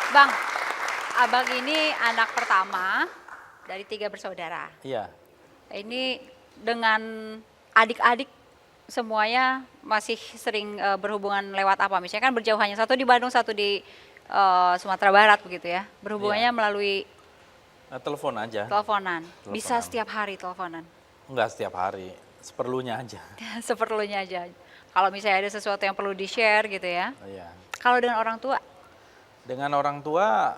Bang, abang ini anak pertama dari 3 bersaudara. Iya, Ini dengan adik-adik semuanya masih sering berhubungan lewat apa? Misalnya kan berjauhannya, satu di Bandung, satu di Sumatera Barat begitu ya. Berhubungannya iya. melalui Telepon aja, teleponan. Bisa teleponan. setiap hari teleponan. Enggak setiap hari, seperlunya aja. Seperlunya aja. Kalau misalnya ada sesuatu yang perlu di-share gitu ya. Iya. Kalau dengan orang tua, Dengan orang tua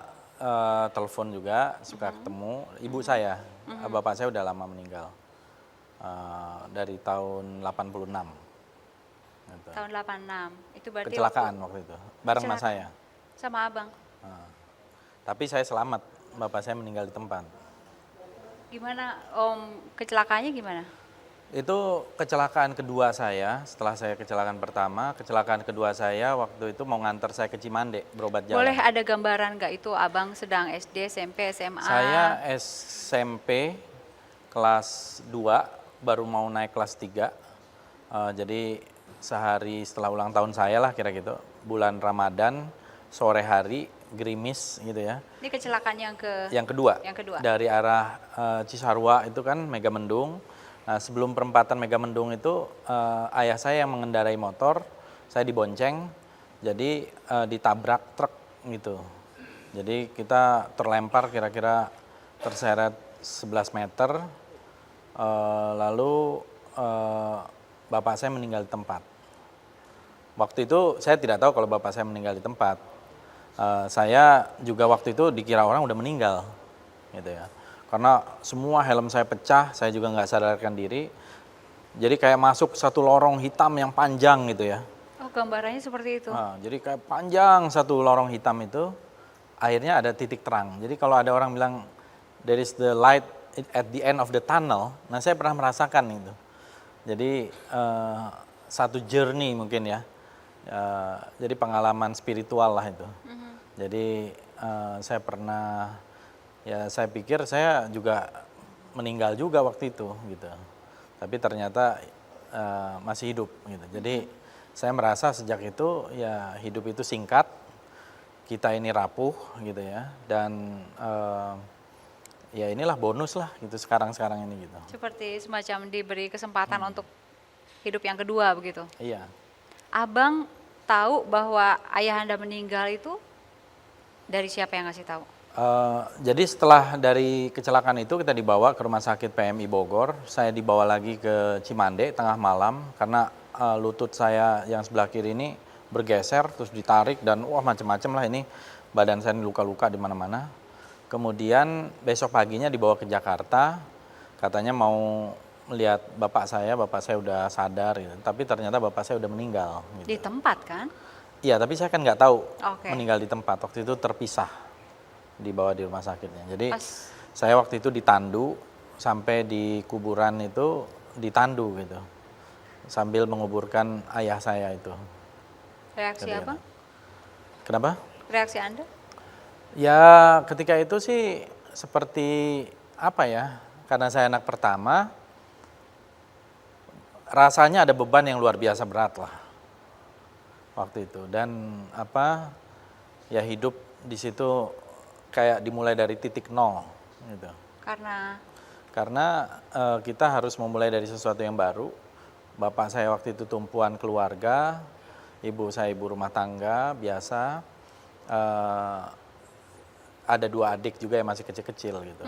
telepon juga suka ketemu. Ibu saya, bapak saya udah lama meninggal. Dari tahun 86. Gitu. tahun 86. Itu berarti Kecelakaan waktu itu, bareng mas kecelakaan saya. sama abang. Tapi saya selamat, bapak saya meninggal di tempat. Gimana Om, kecelakaannya gimana? Itu kecelakaan kedua saya, setelah saya kecelakaan pertama, kecelakaan kedua saya waktu itu mau nganter saya ke Cimande berobat Boleh jalan. ada gambaran nggak itu abang sedang SD, SMP, SMA? Saya SMP kelas 2 baru mau naik kelas 3. Jadi sehari setelah ulang tahun saya lah kira gitu, bulan Ramadan, sore hari, gerimis gitu ya. Ini kecelakaan yang Yang kedua, Yang kedua. dari arah Cisarua itu kan Megamendung. Nah, sebelum perempatan Megamendung itu ayah saya yang mengendarai motor, saya dibonceng, jadi ditabrak truk gitu. Jadi kita terlempar kira-kira terseret 11 meter, lalu bapak saya meninggal di tempat. Waktu itu saya tidak tahu kalau bapak saya meninggal di tempat. Saya juga waktu itu dikira orang udah meninggal, gitu ya. Karena semua helm saya pecah, saya juga nggak sadarkan diri. Jadi kayak masuk satu lorong hitam yang panjang gitu ya. Oh, gambarannya seperti itu. Jadi kayak panjang satu lorong hitam itu, akhirnya ada titik terang. Jadi kalau ada orang bilang there is the light at the end of the tunnel, nah saya pernah merasakan itu. Jadi satu journey mungkin ya. Jadi pengalaman spiritual lah itu. Jadi saya pernah, ya saya pikir saya juga meninggal juga waktu itu gitu. Tapi ternyata masih hidup gitu. Jadi saya merasa sejak itu ya hidup itu singkat, kita ini rapuh gitu ya. Dan ya inilah bonus lah gitu sekarang ini gitu. Seperti semacam diberi kesempatan untuk hidup yang kedua begitu. Iya. Abang tahu bahwa ayah Anda meninggal itu dari siapa yang ngasih tahu? Jadi setelah dari kecelakaan itu kita dibawa ke rumah sakit PMI Bogor. Saya dibawa lagi ke Cimande tengah malam karena lutut saya yang sebelah kiri ini bergeser terus ditarik dan wah macam-macam lah ini, badan saya ini luka-luka di mana-mana. Kemudian besok paginya dibawa ke Jakarta, katanya mau melihat bapak saya udah sadar gitu. Tapi ternyata bapak saya udah meninggal. Di Gitu. tempat kan? Iya, tapi saya kan nggak tahu Oke. meninggal di tempat. Waktu itu terpisah, dibawa di rumah sakitnya. Jadi Pas saya waktu itu ditandu sampai di kuburan itu ditandu gitu, sambil menguburkan ayah saya itu. reaksi Gitu. abang? Kenapa? Reaksi Anda? Ya ketika itu sih seperti apa ya? Karena saya anak pertama, rasanya ada beban yang luar biasa berat lah waktu itu. Dan apa? Ya hidup di situ kayak dimulai dari titik nol gitu. Karena kita harus memulai dari sesuatu yang baru. Bapak saya waktu itu tumpuan keluarga, ibu saya ibu rumah tangga biasa. Ada 2 adik juga yang masih kecil-kecil gitu.